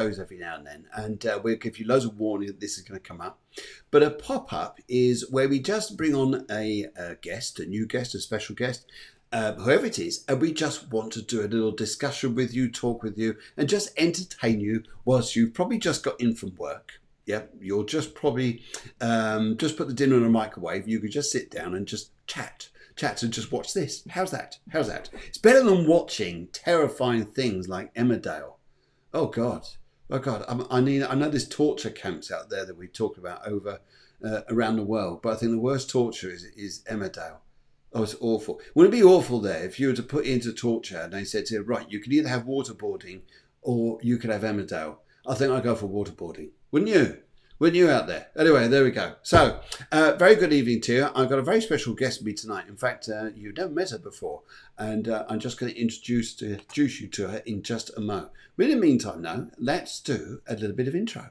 every now and then, and we'll give you loads of warning that this is going to come up. But a pop-up is where we just bring on a guest, a new guest, a special guest, whoever it is, and we just want to do a little discussion with you, talk with you, and just entertain you whilst you've probably just got in from work. Yeah, you'll just probably just put the dinner in a microwave. You could just sit down and just chat and just watch this. How's that? How's that? It's better than watching terrifying things like Emmerdale. Oh God. Oh God. I know there's torture camps out there that we talk about over around the world, but I think the worst torture is Emmerdale. Oh, it's awful. Wouldn't it be awful there if you were to put into torture and they said to you, right, you can either have waterboarding or you could have Emmerdale? I think I'd go for waterboarding. Wouldn't you? Wouldn't you out there? Anyway, there we go. So, very good evening to you. I've got a very special guest with me tonight. In fact, you've never met her before. And I'm just going to introduce you to her in just a moment. But in the meantime, now, let's do a little bit of intro.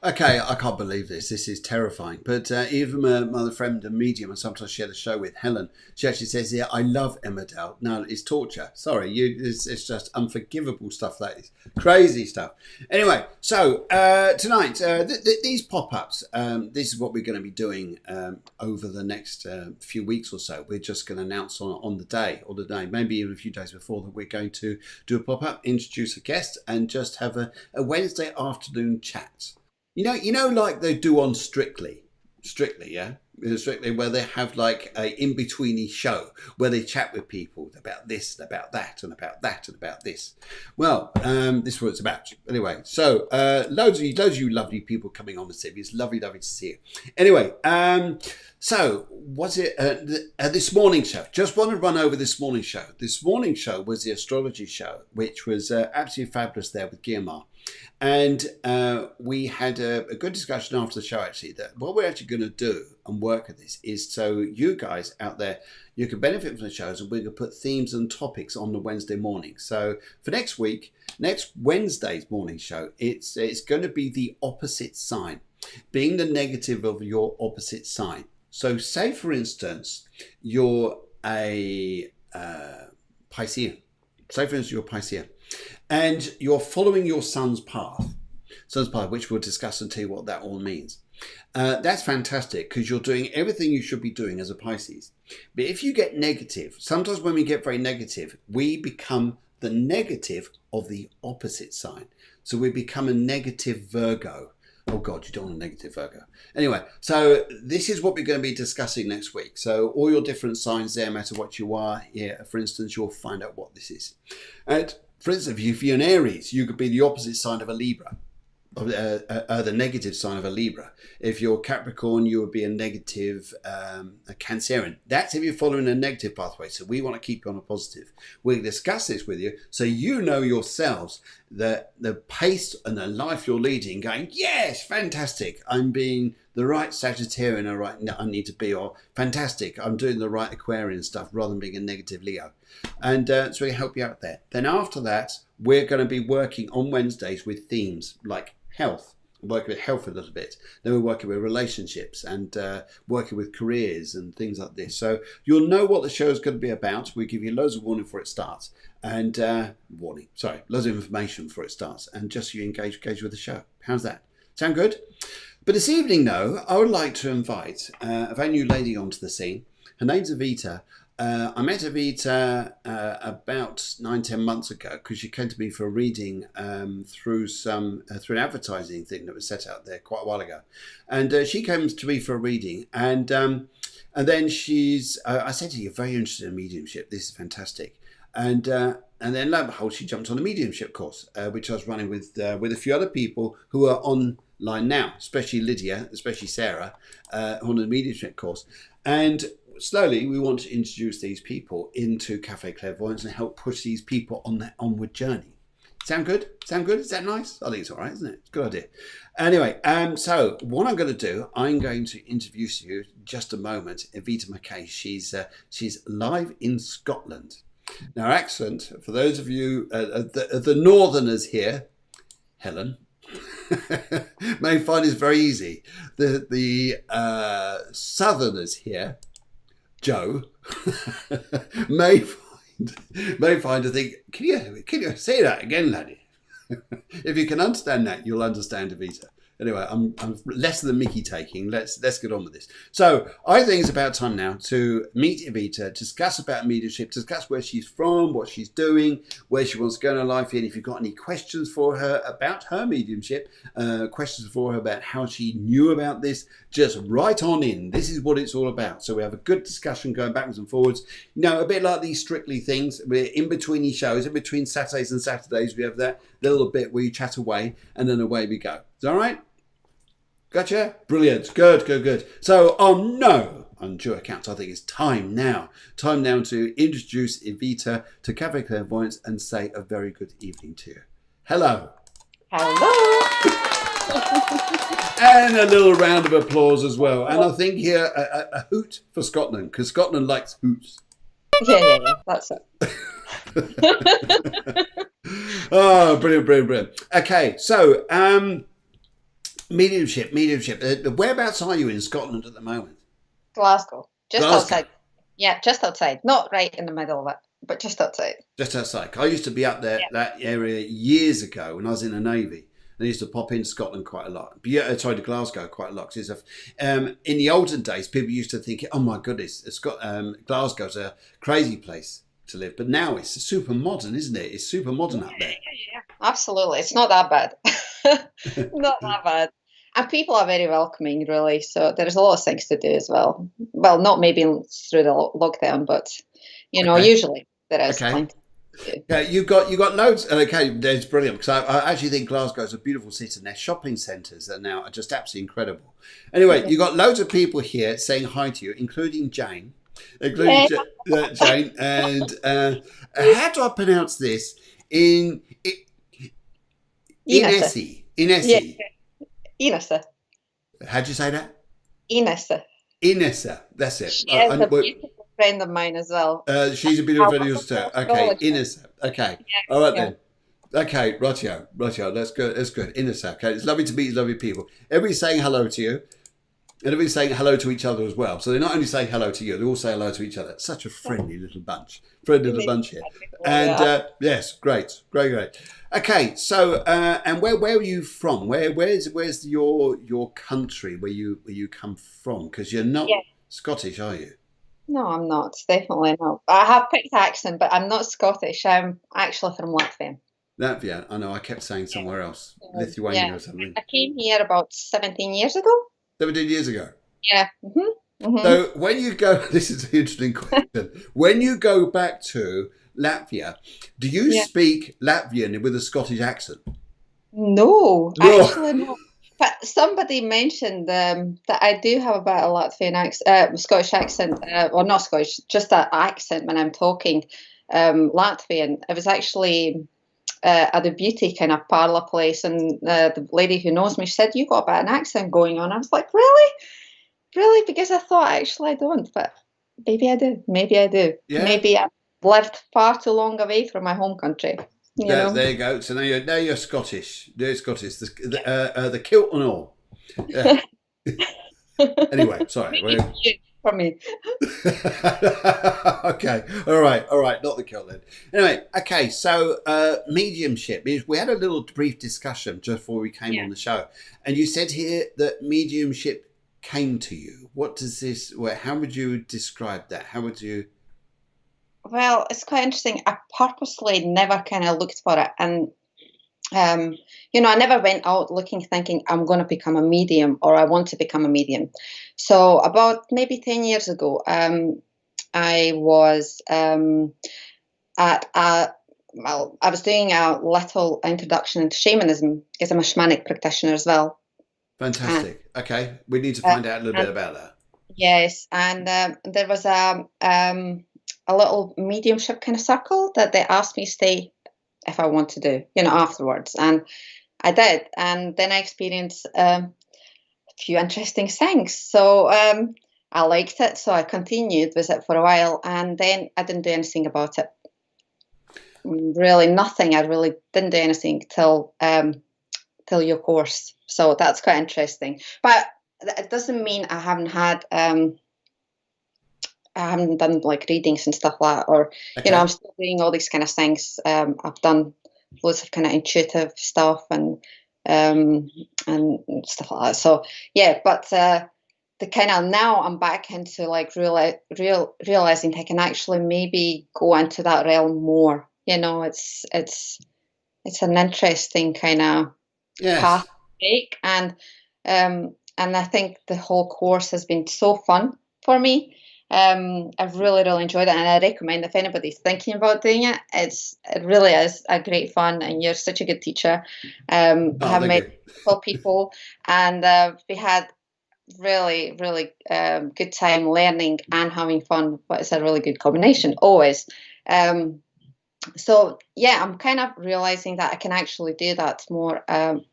Okay, I can't believe this. This is terrifying. But even my other friend, a medium, and sometimes share the show with, Helen, she actually says, yeah, I love Emmerdale. No, it's torture. Sorry, it's just unforgivable stuff, that is. Crazy stuff. Anyway, so tonight, these pop-ups, this is what we're going to be doing over the next few weeks or so. We're just going to announce on the day, maybe even a few days before, that we're going to do a pop-up, introduce a guest, and just have a Wednesday afternoon chat. You know, like they do on Strictly, yeah? Strictly, where they have like a in-betweeny show where they chat with people about this and about that and about that and about this. Well, this is what it's about. Anyway, so loads of you lovely people coming on the TV. It's lovely to see you. Anyway, so was it this morning show? Just want to run over this morning show. This morning show was the astrology show, which was absolutely fabulous there with Guillemard. And we had a good discussion after the show, actually, that what we're actually going to do and work at this is so you guys out there, you can benefit from the shows, and we're going to put themes and topics on the Wednesday morning. So for next week, next Wednesday's morning show, it's going to be the opposite sign, being the negative of your opposite sign. So say, for instance, you're a Piscean. Say, for instance, you're a Piscean. And you're following your sun's path, which we'll discuss and tell you what that all means. That's fantastic because you're doing everything you should be doing as a Pisces. But if you get negative, sometimes when we get very negative, we become the negative of the opposite sign. So we become a negative Virgo. Oh God, you don't want a negative Virgo. Anyway, so this is what we're going to be discussing next week. So all your different signs there, no matter what you are, yeah, for instance, you'll find out what this is. And for instance, if you're an Aries, you could be the opposite sign of a Libra, the negative sign of a Libra. If you're Capricorn, you would be a negative a Cancerian. That's if you're following a negative pathway. So we want to keep you on a positive. We'll discuss this with you so you know yourselves that the pace and the life you're leading, going, yes, fantastic, I'm being the right Sagittarian, or right, no, I need to be, or fantastic, I'm doing the right Aquarian stuff rather than being a negative Leo. And so we help you out there. Then after that, we're going to be working on Wednesdays with themes like health, working with health a little bit. Then we're working with relationships and working with careers and things like this. So you'll know what the show is going to be about. We give you loads of warning before it starts, and loads of information before it starts, and just so you engage with the show. How's that? Sound good? But this evening, though, I would like to invite a very new lady onto the scene. Her name's Evita. I met Evita about 9-10 months ago because she came to me for a reading through an advertising thing that was set out there quite a while ago, and she came to me for a reading, and then I said to her, "You're very interested in mediumship. This is fantastic," and then lo and behold, she jumped on a mediumship course, which I was running with a few other people who are online now, especially Lydia, especially Sarah, on the mediumship course, and slowly we want to introduce these people into Cafe Clairvoyance and help push these people on their onward journey. Sound good? Sound good? Is that nice? I think it's all right, isn't it? It's a good idea. Anyway, so what I'm going to do, I'm going to introduce you in just a moment. Evita Mckay, she's live in Scotland. Now, her accent, for those of you, the northerners here, Helen, may find this very easy. The southerners here, Joe, may find to think, can you say that again, laddie? If you can understand that, you'll understand Evita. Anyway, I'm less than Mickey taking. Let's get on with this. So I think it's about time now to meet Evita, discuss about mediumship, discuss where she's from, what she's doing, where she wants to go in her life. And if you've got any questions for her about her mediumship, questions for her about how she knew about this, just write on in. This is what it's all about. So we have a good discussion going backwards and forwards. You know, a bit like these Strictly things. We're in between these shows, in between Saturdays and Saturdays, we have that little bit where you chat away and then away we go. Is that all right? Gotcha? Brilliant. Good. So on due accounts, I think it's time now to introduce Evita to Cafe Clairvoyance and say a very good evening to you. Hello. And a little round of applause as well. And I think here a hoot for Scotland, because Scotland likes hoots. Yeah. That's it. Oh, brilliant. Okay, so mediumship. Whereabouts are you in Scotland at the moment? Glasgow. Outside. Yeah, just outside. Not right in the middle of it, but just outside. Just outside. I used to be up there, that area years ago when I was in the Navy. I used to pop into Scotland quite a lot. To Glasgow quite a lot. In the olden days, people used to think, oh my goodness, Glasgow's a crazy place to live. But now it's super modern, isn't it? It's super modern up there. Yeah. Absolutely. It's not that bad. Not that bad. And people are very welcoming, really. So there's a lot of things to do as well. Well, not maybe through the lockdown, but, usually there is plenty. Yeah, you've got loads. Okay, that's brilliant, because I actually think Glasgow is a beautiful city, and their shopping centres are just absolutely incredible. Anyway, you've got loads of people here saying hi to you, including Jane. Jane, and how do I pronounce this? Inesi. Inessa. How'd you say that? Inessa. That's it. She's a beautiful friend of mine as well. She's a beautiful friend of yours too. Okay, Inessa. Okay, all right then. Okay, ratio. That's good. Inessa. Okay, it's lovely to meet lovely people. Everybody's saying hello to you. And everybody's saying hello to each other as well. So they're not only saying hello to you, they all say hello to each other. It's such a friendly little bunch. Here. And yes, great. Okay, so and where are you from? Where's your country where you come from? Because you're not Scottish, are you? No, I'm not. Definitely not. I have picked accent, but I'm not Scottish. I'm actually from Latvia. Latvia, I know. I kept saying somewhere else, Lithuania or something. I came here about 17 years ago. 17 years ago. Yeah. So when you go, this is an interesting question. When you go back to Latvia, do you speak Latvian with a Scottish accent? No, actually no. But somebody mentioned that I do have a bit of Latvian accent, Scottish accent, or not Scottish, just that accent when I'm talking Latvian. It was actually at the beauty kind of parlour place, and the lady who knows me, she said, "You got a bit of an accent going on." I was like, really? Because I thought actually I don't, but maybe I do. Yeah. Maybe I've lived far too long away from my home country. There you go. So now you're Scottish. You're Scottish. The kilt and all. Yeah. Anyway, sorry. For me. Okay. All right. Not the kilt then. Anyway, okay. So mediumship. We had a little brief discussion just before we came on the show, and you said here that mediumship came to you. What does this? How would you describe that? How would you? Well, it's quite interesting. I purposely never kind of looked for it. And, I never went out looking, thinking I'm going to become a medium or I want to become a medium. So about maybe 10 years ago, I was I was doing a little introduction into shamanism because I'm a shamanic practitioner as well. Fantastic. Okay. We need to find out a little bit about that. Yes. And there was a little mediumship kind of circle that they asked me to stay if I want to do, afterwards. And I did. And then I experienced a few interesting things. So I liked it. So I continued with it for a while. And then I didn't do anything about it. Really nothing. I really didn't do anything till your course. So that's quite interesting. But it doesn't mean I haven't had I haven't done like readings and stuff like that, or I'm still doing all these kind of things. I've done loads of kind of intuitive stuff and stuff like that. So yeah, but the kind of now I'm back into like realizing I can actually maybe go into that realm more. It's an interesting kind of path to take, and I think the whole course has been so fun for me. I've really enjoyed it, and I recommend if anybody's thinking about doing it. It really is a great fun, and you're such a good teacher. I have met people, and we had really good time learning and having fun. But it's a really good combination always. So yeah, I'm kind of realizing that I can actually do that more than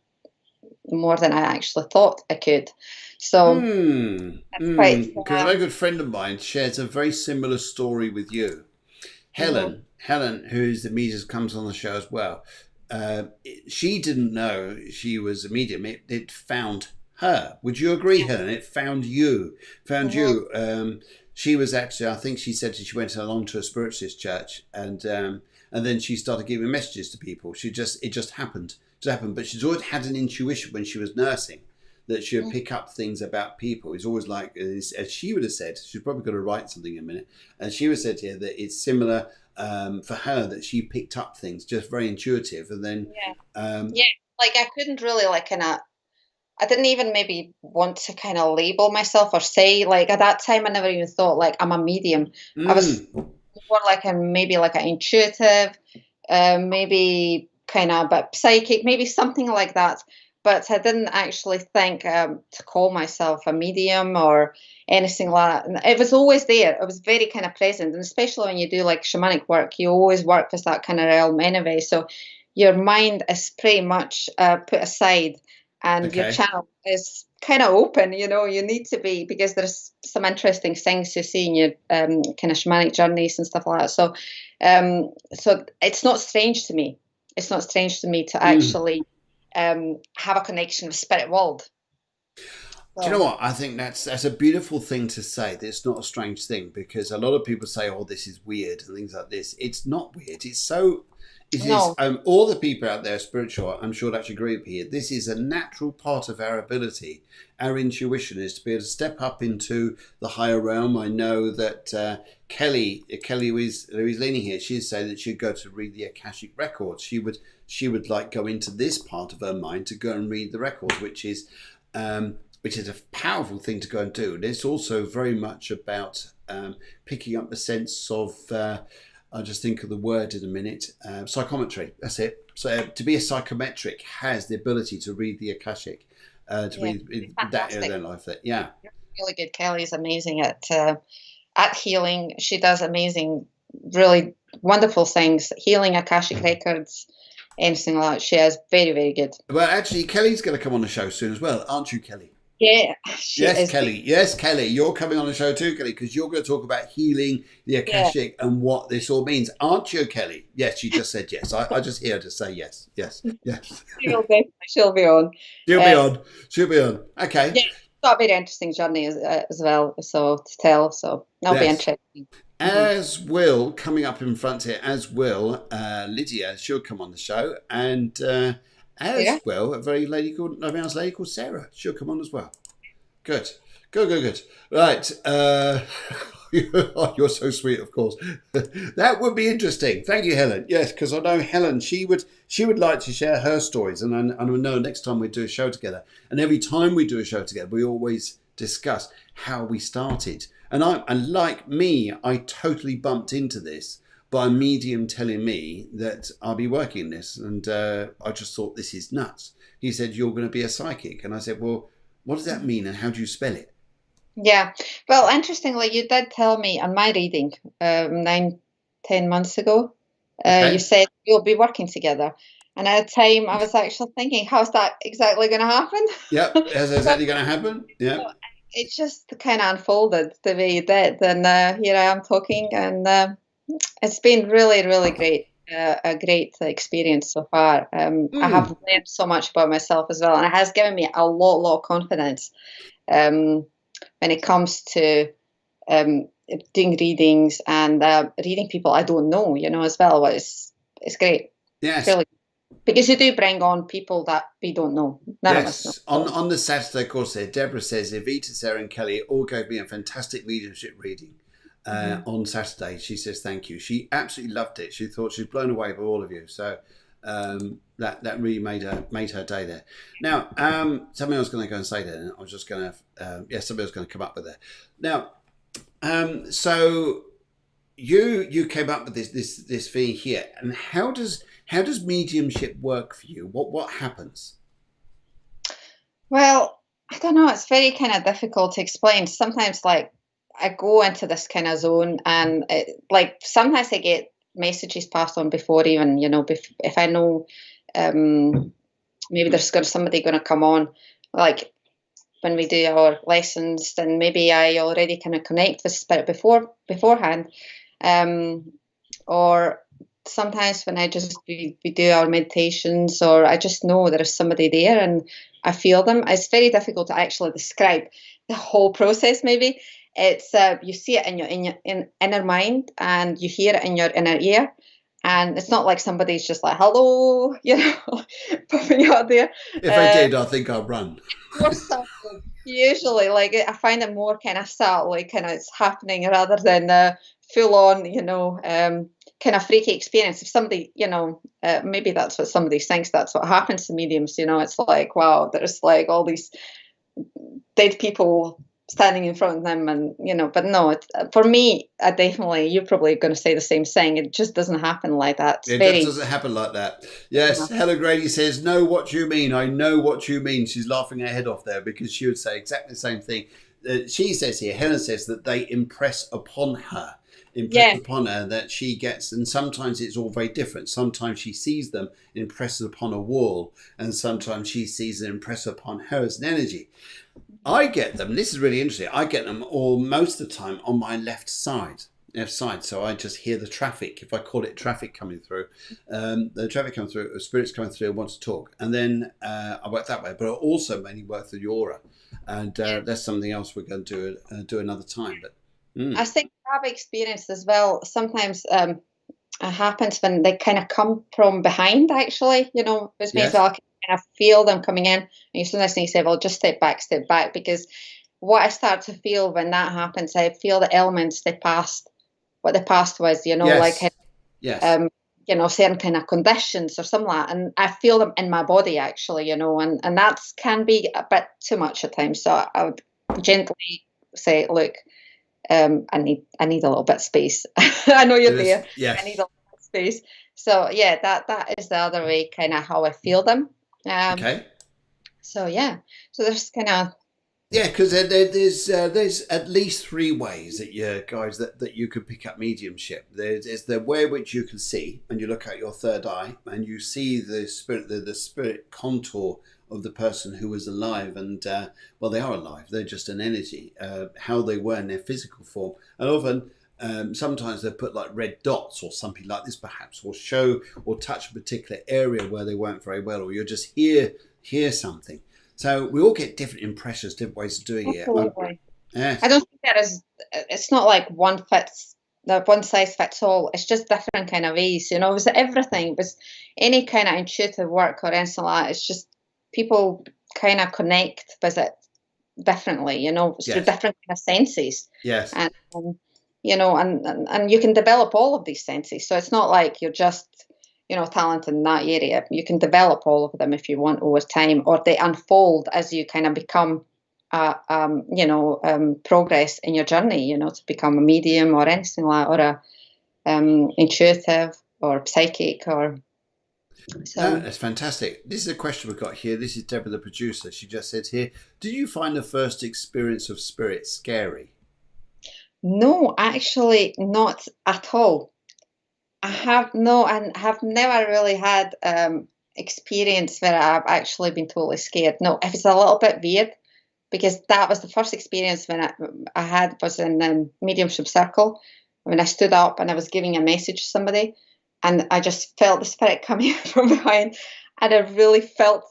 I actually thought I could. So because a very good friend of mine shares a very similar story with you. Helen, who's the medium, comes on the show as well. She didn't know she was a medium. It found her. Would you agree, Helen? It found you. She was actually, I think she said she went along to a spiritualist church, and then she started giving messages to people. It just happened. But she's always had an intuition when she was nursing that she would pick up things about people. It's always like, as she would have said, she's probably going to write something in a minute, and she would have said here that it's similar for her, that she picked up things just very intuitive, and then like I couldn't really like kind of. I didn't even maybe want to kind of label myself or say, like, at that time I never even thought like I'm a medium. I was more like maybe like an intuitive, maybe kind of but psychic, maybe something like that. But I didn't actually think to call myself a medium or anything like that. It was always there. It was very kind of present. And especially when you do like shamanic work, you always work with that kind of realm anyway. So your mind is pretty much put aside, and your channel is kind of open. You need to be, because there's some interesting things to see in your kind of shamanic journeys and stuff like that. So so it's not strange to me. It's not strange to me to actually have a connection with spirit world. So. Do you know what? I think that's a beautiful thing to say. That it's not a strange thing, because a lot of people say, "Oh, this is weird" and things like this. It's not weird. It's so. It is. All the people out there, spiritual, I'm sure that you agree with here. This is a natural part of our ability. Our intuition is to be able to step up into the higher realm. I know that Kelly, who is leaning here, she'd say that she'd go to read the Akashic records. She would like go into this part of her mind to go and read the records, which is a powerful thing to go and do. And it's also very much about picking up a sense of. I'll just think of the word in a minute. Psychometry. That's it. So to be a psychometric has the ability to read the Akashic, read that area of their life. You're really good. Kelly's amazing at healing. She does amazing, really wonderful things. Healing Akashic records, anything like that. She is very, very good. Well, actually, Kelly's going to come on the show soon as well, aren't you, Kelly? Yeah. Yes, Kelly. Yes, Kelly. You're coming on the show too, Kelly, because you're going to talk about healing the Akashic and what this all means, aren't you, Kelly? Yes, she just said yes. I just hear her to say yes. She'll be on. She'll be on. Okay. Yeah, it's got a very interesting journey as well, so to tell. So that'll be interesting. As will, coming up in front here, as will Lydia. She'll come on the show, and well, a very lady called Sarah. She'll come on as well. Good. Right. You're so sweet, of course. That would be interesting. Thank you, Helen. Yes, because I know Helen, she would like to share her stories, and I know next time we do a show together, and every time we do a show together, we always discuss how we started. And like me, I totally bumped into this by a medium telling me that I'll be working in this, and I just thought, this is nuts. He said, "You're going to be a psychic," and I said, "Well, what does that mean, and how do you spell it?" Yeah, well, interestingly, you did tell me on my reading 9-10 months ago You said you'll be working together. And at the time, I was actually thinking, how's that exactly going to happen? Yep. Is that exactly going to happen? So Yep. it just kind of unfolded the way it did. And here I am talking, and it's been really, really great. A great experience so far. I have Mm. learned so much about myself as well, and it has given me a lot of confidence when it comes to um, doing readings and reading people I don't know, as well. It's great. It's Yes. really, because you do bring on people that we don't know. None of us know. Yes. On the Saturday course there, Deborah says, Evita, Sarah and Kelly all gave me a fantastic mediumship reading on Saturday. She says, thank you. She absolutely loved it. She thought she was blown away by all of you. So that really made her day there. Now, something I was going to go and say there. I was just going to, somebody was going to come up with it. Now, so you came up with this thing here, and how does mediumship work for you? What happens? Well, I don't know. It's very kind of difficult to explain. Sometimes, like, I go into this kind of zone, and like sometimes I get messages passed on before even, if I know maybe there's somebody going to come on, like when we do our lessons, then maybe I already kind of connect with spirit beforehand, or sometimes when we do our meditations, or I just know there is somebody there and I feel them. It's very difficult to actually describe the whole process. Maybe it's you see it in your inner mind, and you hear it in your inner ear, and it's not like somebody's just like hello, popping out there. If I did, I think I'd run. More subtle. Usually, like I find it more kind of subtle, like kind of it's happening rather than full on, kind of freaky experience. If somebody, maybe that's what somebody thinks that's what happens to mediums. It's like, wow, there's like all these dead people standing in front of them, and but no, for me, I definitely, you're probably going to say the same thing. It just doesn't happen like that. It's It just very. doesn't happen like that. Yes, Helen Grady says, know what you mean. I know what you mean. She's laughing her head off there because she would say exactly the same thing. She says here, Helen says that they impress upon her that she gets, and sometimes it's all very different. Sometimes she sees them impressed upon a wall, and sometimes she sees them impressed upon her as an energy. I get them, this is really interesting, I get them all most of the time on my left side. So I just hear the traffic, if I call it traffic coming through. The traffic comes through, spirits coming through and want to talk. And then I work that way, but I also mainly work through the aura. And that's something else we're going to do another time. But I think I have experienced as well. Sometimes it happens when they kind of come from behind, actually, which means, well, I can kind of feel them coming in. And you sometimes need to say, well, just step back, because what I start to feel when that happens, I feel the elements they passed, what the past was, like, certain kind of conditions or something like that. And I feel them in my body, actually, and that can be a bit too much at times. So I would gently say, look, I need a little bit of space. I know you're there. Yes. I need a little bit of space. So yeah, that is the other way, kind of how I feel them. Okay. So yeah, so there's kind of. Yeah, because there's at least three ways that you could pick up mediumship. There's the way which you can see, and you look at your third eye, and you see the spirit contour of the person who was alive, and they are alive. They're just an energy. How they were in their physical form, and often sometimes they put like red dots or something like this, perhaps, or show or touch a particular area where they weren't very well, or you just hear something. So we all get different impressions, different ways of doing it. Yes. I don't think there is. It's not like one size fits all. It's just different kind of ways. It was everything. It was any kind of intuitive work or anything like that. It's just people kind of connect with it differently. Through different kind of senses. Yes. And and you can develop all of these senses. So it's not like you're just talented in that area. You can develop all of them if you want over time, or they unfold as you kind of become, progress in your journey. To become a medium or anything like, or a intuitive or psychic or. So. No, that's fantastic. This is a question we've got here. This is Deborah, the producer. She just said here, "Do you find the first experience of spirit scary?" No, actually, not at all. I have no, and have never really had experience where I've actually been totally scared. No, if it's a little bit weird, because that was the first experience when I had was in mediumship circle when I stood up and I was giving a message to somebody, and I just felt the spirit coming from behind, and I really felt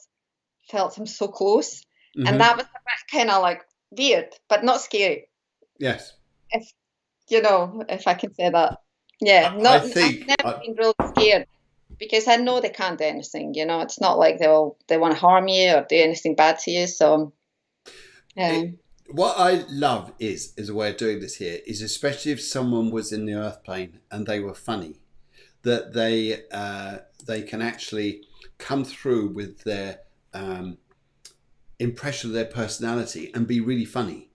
him so close, and that was a bit kind of like weird, but not scary. Yes. If if I can say that. Yeah, I not I've think never been really scared because I know they can't do anything. It's not like they want to harm you or do anything bad to you. So, what I love is a way of doing this here is, especially if someone was in the earth plane and they were funny, that they can actually come through with their impression of their personality and be really funny.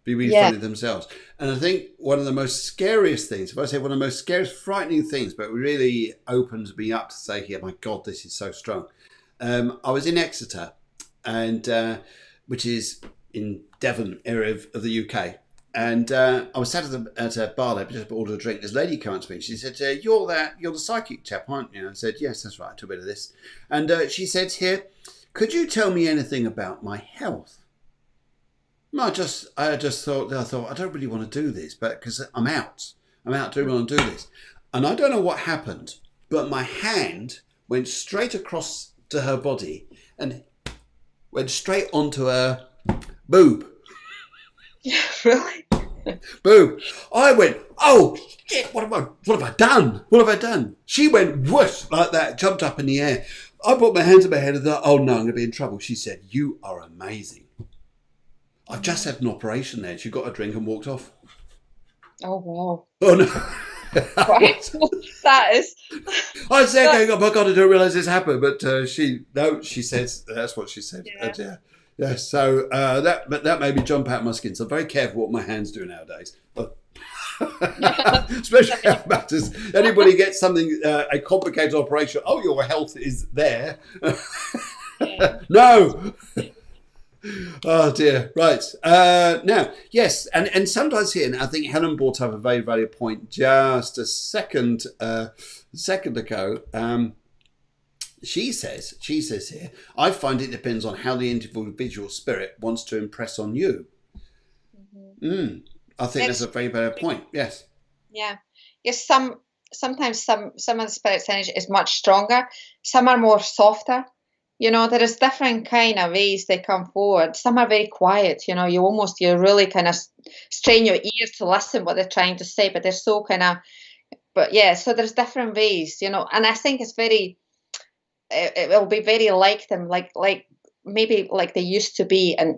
Be really funny themselves. And I think one of the most scariest things, if I say one of the most scariest, frightening things, but really opens me up to say here, my God, this is so strong. I was in Exeter, and which is in Devon area of the UK. And I was sat at a bar there, just ordered a drink. This lady came up to me. She said, you're the psychic chap, aren't you? I said, yes, that's right. I took a bit of this. And she said, here, could you tell me anything about my health? I just thought I don't really want to do this, but because I'm out doing want to do this, and I don't know what happened, but my hand went straight across to her body and went straight onto her boob. Yeah, really? Boob. I went, oh shit! What have I done? What have I done? She went whoosh like that, jumped up in the air. I put my hands on my head and thought, oh no, I'm going to be in trouble. She said, you are amazing. I've just had an operation there. She got a drink and walked off. Oh, wow. Oh, no. Right. That is... I said, going, oh my God, I don't realise this happened. But she says, that's what she said. Yeah. So that made me jump out of my skin. So I'm very careful what my hands do nowadays. Especially how it matters. Anybody gets something, a complicated operation, oh, your health is there. No. Oh dear. Right. Now, yes, and sometimes here, and I think Helen brought up a very valid point just a second ago. She says here, I find it depends on how the individual spirit wants to impress on you. I think that's a very valid point. Yes. Yeah. Yes. Sometimes some of the spirit's energy is much stronger. Some are more softer. There is different kind of ways they come forward. Some are very quiet. You really kind of strain your ears to listen what they're trying to say, but they're so kind of. But yeah, so there's different ways. And I think it's very. It will be very like them, like maybe like they used to be, and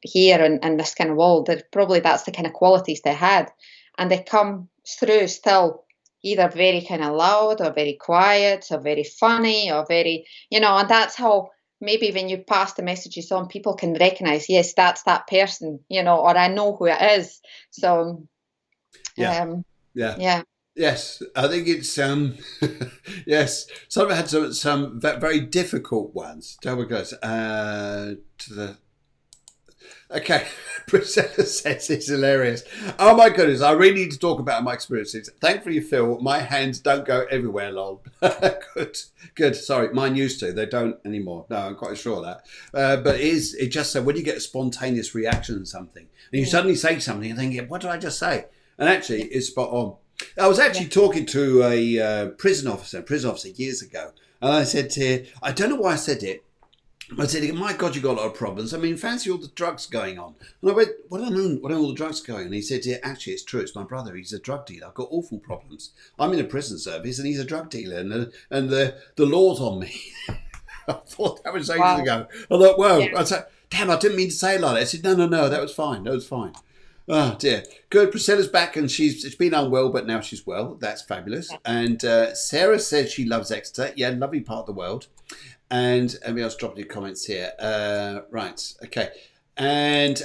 here in this kind of world. Probably that's the kind of qualities they had, and they come through still. Either very kind of loud or very quiet or very funny or very, and that's how maybe when you pass the messages on, people can recognize, yes, that's that person, or I know who it is. So, yeah. Yes, I think it's yes. Some had some very difficult ones. Okay, Priscilla says it's hilarious. Oh my goodness, I really need to talk about my experiences. Thankfully, Phil, my hands don't go everywhere, lol. Good. Sorry, mine used to. They don't anymore. No, I'm quite sure of that. But it just so when you get a spontaneous reaction to something, and you suddenly say something and think, what did I just say? And actually, it's spot on. I was actually talking to a prison officer years ago, and I said to him, I don't know why I said it. I said, my God, you've got a lot of problems. I mean, fancy all the drugs going on. And I went, what do I mean? What are all the drugs going on? And he said, yeah, actually, it's true. It's my brother. He's a drug dealer. I've got awful problems. I'm in a prison service and he's a drug dealer. And the law's on me. I thought that was ages ago. I thought, whoa. Yeah. I said, damn, I didn't mean to say it like that. I said, no, that was fine. Oh, dear. Good. Priscilla's back and she's been unwell, but now she's well. That's fabulous. Yeah. And Sarah says she loves Exeter. Yeah, lovely part of the world. And everybody else dropping your comments here. Right, okay. And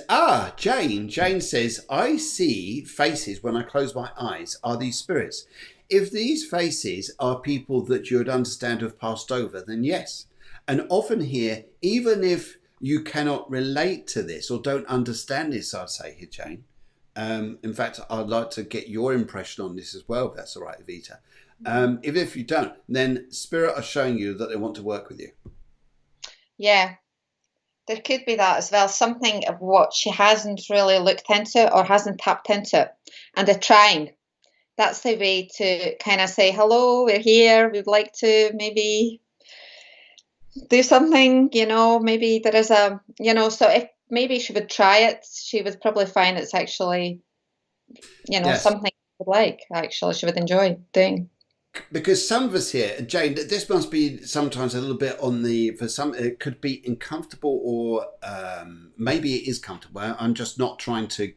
Jane says, I see faces when I close my eyes. Are these spirits? If these faces are people that you would understand have passed over, then yes. And often here, even if you cannot relate to this or don't understand this, I'd say here, Jane. In fact, I'd like to get your impression on this as well, if that's all right, Evita. If you don't, then spirit are showing you that they want to work with you. Yeah, there could be that as well. Something of what she hasn't really looked into or hasn't tapped into, and they're trying. That's the way to kind of say, hello, we're here. We'd like to maybe do something, maybe there is so if maybe she would try it, she would probably find it's actually, Yes. something she would like, actually, she would enjoy doing. Because some of us here, Jane, this must be sometimes a little bit for some, it could be uncomfortable, or maybe it is comfortable. I'm just not trying to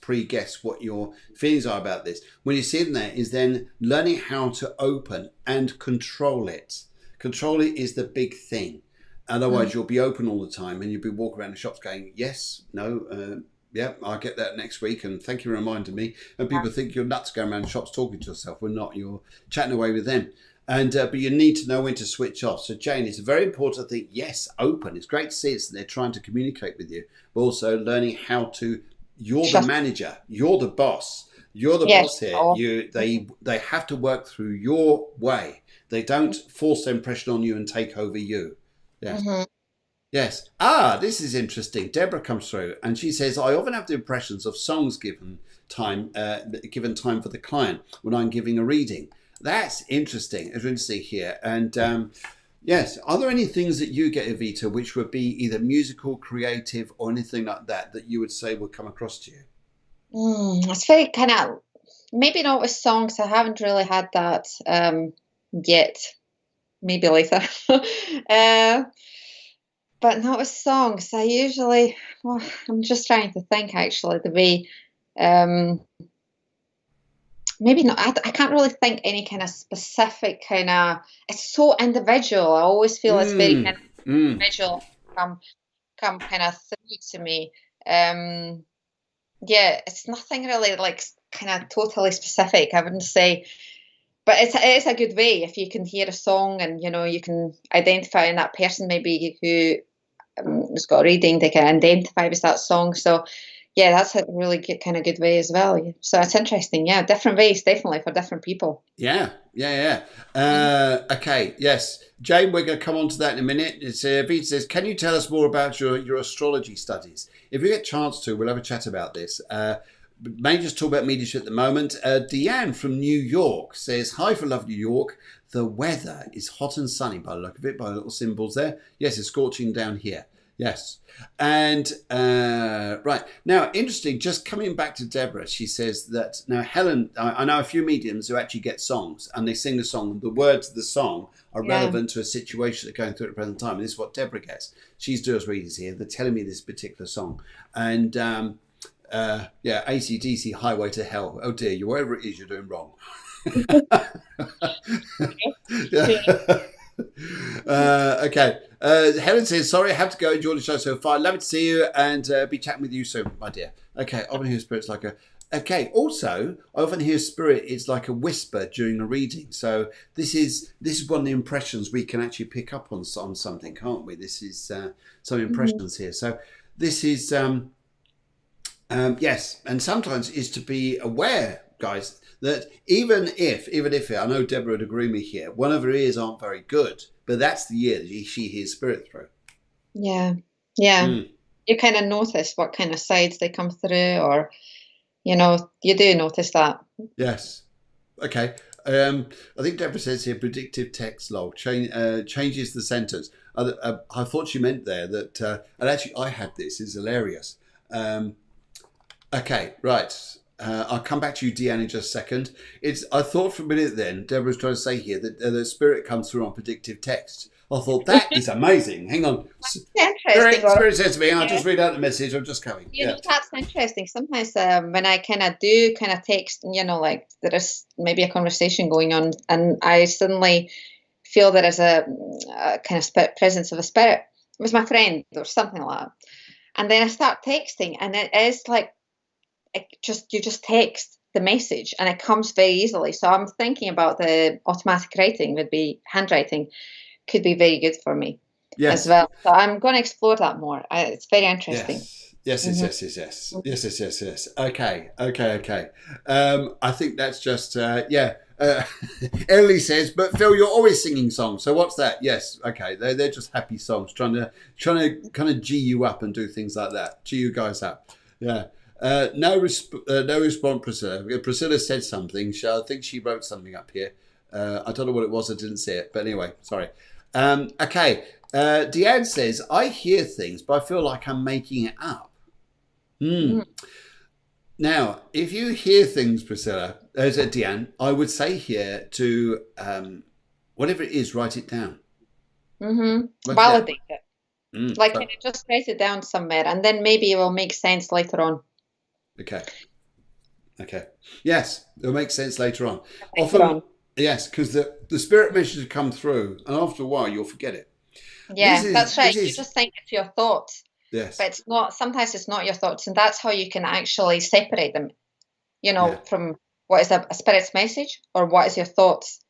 pre-guess what your feelings are about this. When you're sitting there, is then learning how to open and control it. Control it is the big thing. Otherwise, you'll be open all the time and you'll be walking around the shops going, yes, no, yeah, I'll get that next week, and thank you for reminding me. And people think you're nuts going around shops talking to yourself. We're not. You're chatting away with them. And but you need to know when to switch off. So Jane, it's a very important thing. Yes, open. It's great to see it. They're trying to communicate with you, but also learning how to. You're the manager. You're the boss. You're the boss here. They have to work through your way. They don't force their impression on you and take over you. Yes. Mm-hmm. Yes. This is interesting. Deborah comes through and she says, I often have the impressions of songs given time for the client when I'm giving a reading. That's interesting. It's interesting here. And yes, are there any things that you get, Evita, which would be either musical, creative, or anything like that you would say would come across to you? It's very kind of, maybe not with songs. I haven't really had that yet. Maybe later. But not with songs. I usually, I'm just trying to think actually, the way, maybe not, I can't really think any kind of specific kind of, it's so individual. I always feel it's very kind of individual, come kind of through to me. Yeah, it's nothing really like kind of totally specific, I wouldn't say. But it's a good way if you can hear a song and, you can identify in that person maybe who has got a reading, they can identify with that song. So, yeah, that's a really good, kind of good way as well. So it's interesting. Yeah, different ways, definitely, for different people. Yeah. Okay, yes. Jane, we're going to come on to that in a minute. Vita says, can you tell us more about your astrology studies? If we get a chance to, we'll have a chat about this. May just talk about mediumship at the moment. Deanne from New York says, hi from lovely New York. The weather is hot and sunny by the look of it, by the little symbols there. Yes, it's scorching down here. Yes. And right. Now, interesting, just coming back to Deborah, she says that, now Helen, I know a few mediums who actually get songs and they sing the song. The words of the song are relevant to a situation they're going through at the present time. And this is what Deborah gets. She's doing readings here. They're telling me this particular song. And AC/DC Highway to Hell. Oh dear, whatever it is you're doing wrong. Okay. Helen says, sorry, I have to go. Enjoy the show so far. Love to see you and be chatting with you soon, my dear. Okay, I often hear spirits like a... Okay, also, I often hear spirit is like a whisper during a reading. So this is one of the impressions we can actually pick up on something, can't we? This is some impressions here. So this is... yes, and sometimes is to be aware, guys, that even if I know Deborah would agree with me here, one of her ears aren't very good, but that's the ear that she hears spirit through. Yeah. You kind of notice what kind of sides they come through, or you do notice that. Yes. Okay. I think Deborah says here, predictive text log changes the sentence. I thought she meant there that, and actually I had this. It's hilarious. Okay, right. I'll come back to you, Deanne, in just a second. I thought for a minute then, Deborah's trying to say here that the spirit comes through on predictive text. I thought, that is amazing. Hang on. Spirit says to me, and I'll just read out the message. I'm just coming. That's interesting. Sometimes when I kind of text, like there is maybe a conversation going on, and I suddenly feel there is a kind of presence of a spirit. It was my friend or something like that. And then I start texting, and it is like, you just text the message and it comes very easily. So I'm thinking about the automatic writing handwriting could be very good for me as well. So I'm going to explore that more. It's very interesting. Yes. Okay. I think that's just, Uh, Ellie says, but Phil, you're always singing songs. So what's that? Yes, okay. They're just happy songs, trying to kind of G you up and do things like that. G you guys up. Yeah. No response, Priscilla. Priscilla said something. I think she wrote something up here. I don't know what it was. I didn't see it. But anyway, sorry. Okay. Deanne says, I hear things, but I feel like I'm making it up. Now, if you hear things, Priscilla, as a Deanne, I would say here to whatever it is, write it down. Validate it. Like, can you just write it down somewhere, and then maybe it will make sense later on. Okay. Yes, it'll make sense later on. Yes, because the spirit messages come through, and after a while, you'll forget it. Yeah, that's right. You just think it's your thoughts. Yes. But it's not. Sometimes it's not your thoughts, and that's how you can actually separate them. From what is a spirit's message or what is your thoughts.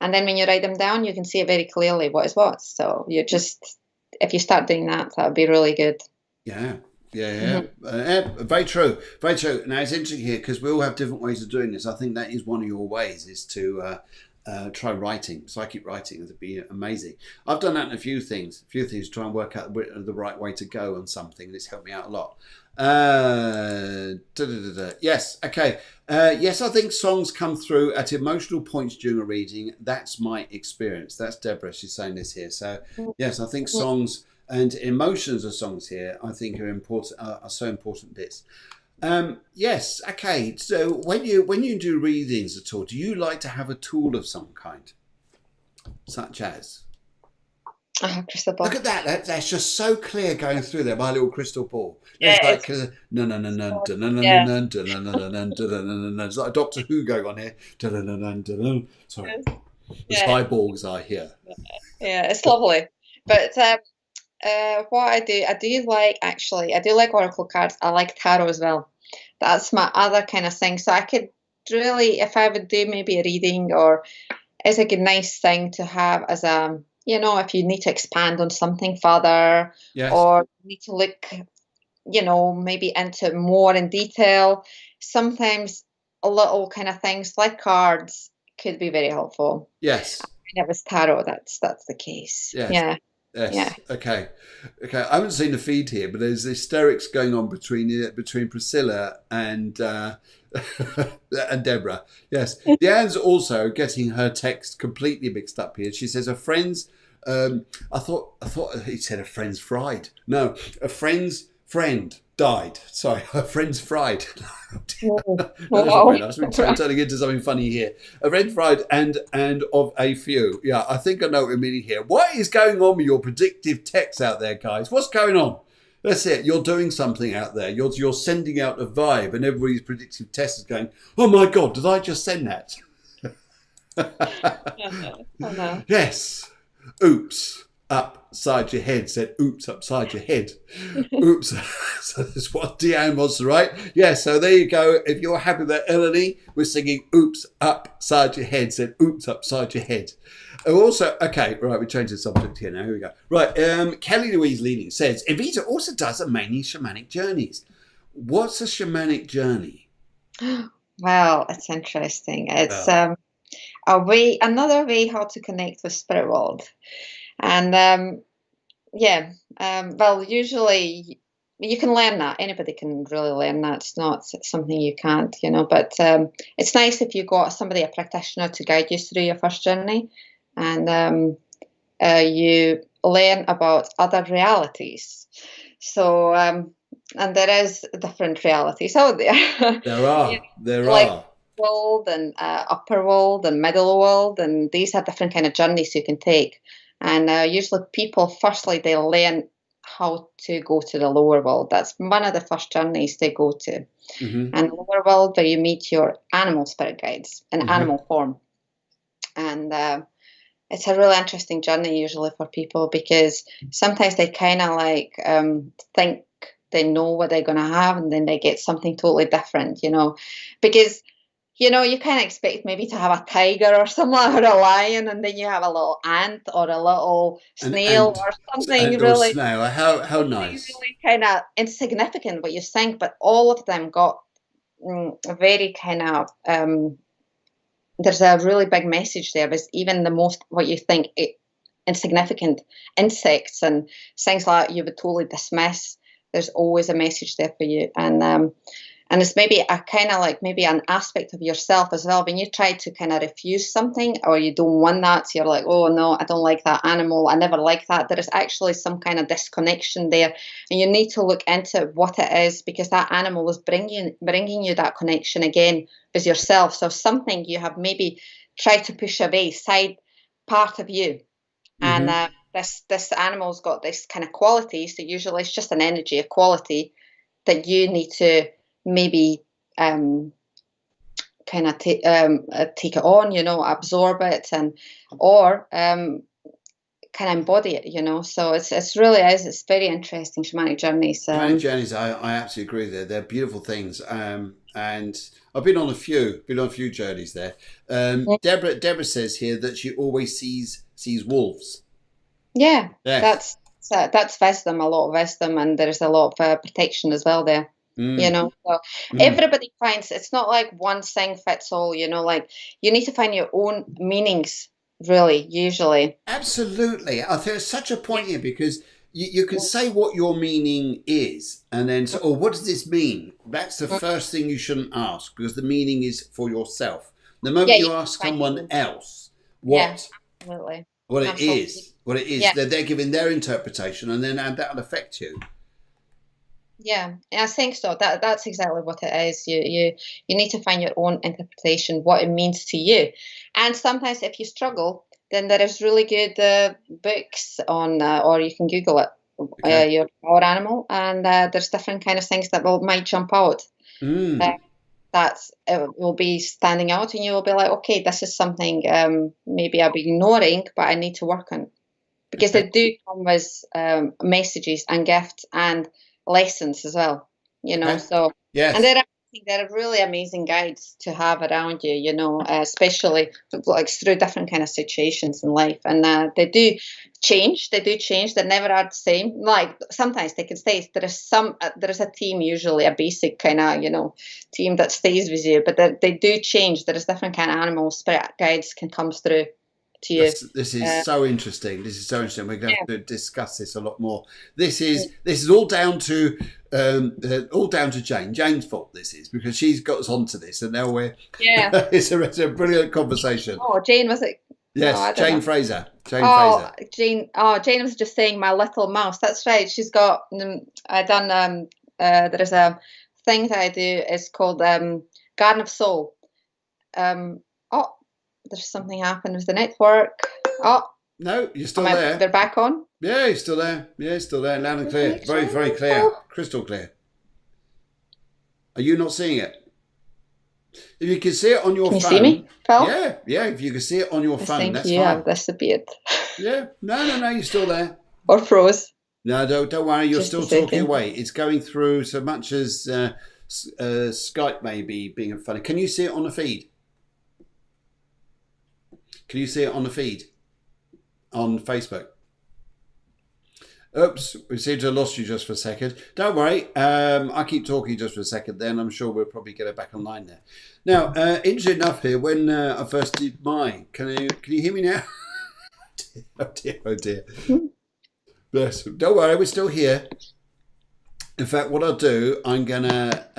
And then when you write them down, you can see it very clearly what is what. So if you start doing that, that would be really good. Yeah. Very true. Very true. Now, it's interesting here because we all have different ways of doing this. I think that is one of your ways, is to try writing, psychic writing. It'd be amazing. I've done that in a few things to try and work out the right way to go on something, and it's helped me out a lot. Yes, okay. Yes, I think songs come through at emotional points during a reading. That's my experience. That's Deborah. She's saying this here. So, yes, I think songs and emotions of songs here, I think, are important. Are so important bits. Yes, okay. So when you do readings at all, do you like to have a tool of some kind, such as? Crystal ball. Look at that. That's just so clear going through there. My little crystal ball. It's like it's like a Doctor Who going on here. Sorry, the cyborgs are here. Yeah, it's lovely. But what I do like oracle cards. I like tarot as well. That's my other kind of thing. So I could really, if I would do maybe a reading, or it's like a nice thing to have as a, if you need to expand on something further, or need to look, maybe into more in detail. Sometimes a little kind of things like cards could be very helpful. Yes. And it was tarot. That's the case. Yes. Yeah. Yes. Yeah. Okay. I haven't seen the feed here, but there's hysterics going on between Priscilla and and Deborah. Yes. Deanne's also getting her text completely mixed up here. She says a friend's. I thought he said a friend's fried. No, a friend's friend died. Sorry, a friend's fried. I was turning into something funny here. A friend's fried and of a few. Yeah, I think I know what we're meaning here. What is going on with your predictive text out there, guys? What's going on? That's it. You're doing something out there. You're sending out a vibe, and everybody's predictive test is going, oh my God, did I just send that? Yes. Oops. Upside your head said oops upside your head. Oops. So that's what Deanne wants to write. Yeah, so there you go. If you're happy with that, Elodie, we're singing oops upside your head said oops upside your head. Also, okay, right, we changed the subject here now. Here we go. Right, Kelly Louise Leading says Evita also does mainly shamanic journeys. What's a shamanic journey? Well, it's interesting. It's another way how to connect with spirit world. And well, usually you can learn that. Anybody can really learn that. It's not something you can't, but it's nice if you got a practitioner to guide you through your first journey, and you learn about other realities. So and there is different realities out there. There are world and upper world and middle world, and these are different kind of journeys you can take. And usually people, firstly, they learn how to go to the lower world. That's one of the first journeys they go to. Mm-hmm. And the lower world, where you meet your animal spirit guides in animal form. And it's a really interesting journey usually for people, because sometimes they kind of think they know what they're going to have, and then they get something totally different, because you kind of expect maybe to have a tiger or something, or a lion, and then you have a little ant or a little snail or something really. Snail. How nice. Really kind of insignificant what you think, but all of them got a very kind of there's a really big message there. Because even the most, what you think insignificant insects and things like you would totally dismiss, there's always a message there for you. And it's maybe a kind of like maybe an aspect of yourself as well. When you try to kind of refuse something or you don't want that, so you're like, oh no, I don't like that animal, I never like that. There is actually some kind of disconnection there, and you need to look into what it is, because that animal is bringing you that connection again with yourself. So something you have maybe tried to push away, side part of you, and this animal's got this kind of quality. So usually it's just an energy, a quality that you need to maybe kind of take it on, absorb it, or kind of embody it. So it's really is. It's very interesting, shamanic journeys. Shamanic journeys, I absolutely agree. They're beautiful things, and I've been on a few journeys there. Deborah says here that she always sees wolves. Yeah, yes. That's wisdom, a lot of wisdom, and there's a lot of protection as well there. So everybody finds, it's not like one thing fits all, like you need to find your own meanings, really, usually. Absolutely. I think there's such a point here, because you can say what your meaning is and then say, oh, what does this mean? That's the first thing you shouldn't ask, because the meaning is for yourself. The moment you ask someone else what it is, they're giving their interpretation, and then that'll affect you. Yeah, I think so. That's exactly what it is. You need to find your own interpretation, what it means to you. And sometimes if you struggle, then there is really good books on, or you can Google it, your power animal, and there's different kind of things that might jump out. It will be standing out, and you will be like, okay, this is something maybe I'll be ignoring, but I need to work on. Because they do come with messages and gifts and lessons as well, so yes. And they're really amazing guides to have around you, especially like through different kind of situations in life. And they do change, they never are the same. Like sometimes they can stay, there is a team, usually a basic kind of team that stays with you, but they do change. There is different kind of animals, spirit guides can come through to you. This is so interesting. We're going to have to discuss this a lot more. This is all down to Jane. Jane's fault. This is because she's got us onto this, and now we're it's a brilliant conversation. Oh, Jane, was it? Yes, Jane Fraser. Fraser. Jane was just saying my little mouse. That's right. She's got. I done. There is a thing that I do. It's called Garden of Soul. There's something happened with the network. Oh. No, you're still there. They're back on? Yeah, you're still there. Yeah, still there. Loud and clear. Very, very clear. Crystal clear. Are you not seeing it? If you can see it on your phone. Can you see me, Phil? Yeah. If you can see it on your phone, that's fine. You have disappeared. Yeah. No, you're still there. Or froze. No, don't worry. You're still talking away. It's going through so much as Skype maybe being funny. Can you see it on the feed? Can you see it on the feed? On Facebook? Oops, we seem to have lost you just for a second. Don't worry, I keep talking just for a second then. I'm sure we'll probably get it back online there. Now, interesting enough here, when I first did mine, can you hear me now? Oh dear. Bless. Don't worry, we're still here. In fact, what I'll do, I'm going to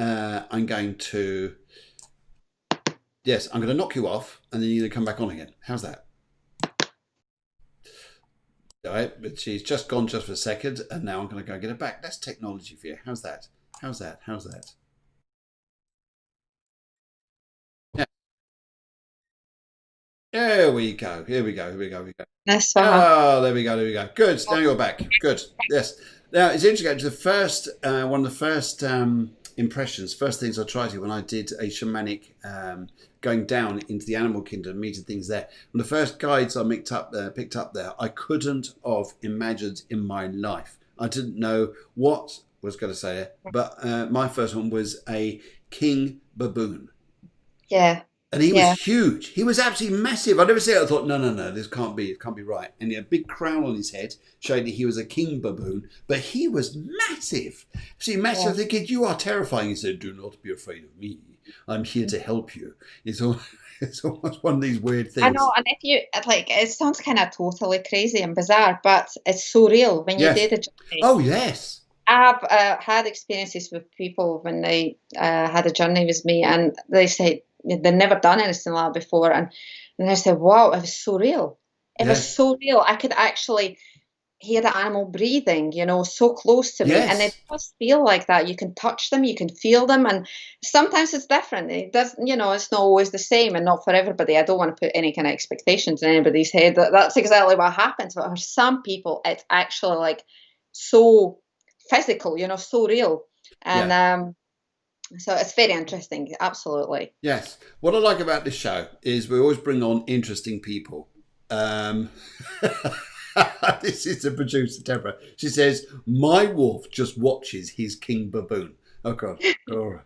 knock you off, and then you're going to come back on again. How's that? All right, but she's just gone just for a second, and now I'm going to go get her back. That's technology for you. How's that? Yeah. Here we go. That's fine. Oh, there we go. Good. Now you're back. Good. Yes. Now it's interesting. The first one of the first impressions, first things I tried to when I did a shamanic going down into the animal kingdom, meeting things there. One of the first guides I picked up there, I couldn't have imagined in my life. I didn't know what I was going to say it, but my first one was a king baboon. Yeah. And he was huge. He was absolutely massive. I never seen it. I thought, no, this can't be. It can't be right. And he had a big crown on his head, showing that he was a king baboon. But he was massive. See, massive. Yeah. Thinking, you are terrifying. He said, do not be afraid of me. I'm here to help you. It's all, it's almost one of these weird I things. know, and if you like, it sounds kind of totally crazy and bizarre, but it's so real when you do Yes. the journey. Oh, yes. I've had experiences with people when they had a journey with me, and they say they've never done anything like that before, and they said, "Wow, it was so real. It was Yes. so real. I could actually hear the animal breathing, so close to me, and it Yes. does feel like that. You can touch them, you can feel them, and sometimes it's different. It does, it's not always the same, and not for everybody. I don't want to put any kind of expectations in anybody's head. That's exactly what happens. But for some people, it's actually like so physical, so real, and Yeah. so it's very interesting. Absolutely. Yes. What I like about this show is we always bring on interesting people. This is the producer, Deborah. She says, "My wolf just watches his king baboon." Oh, God. All right.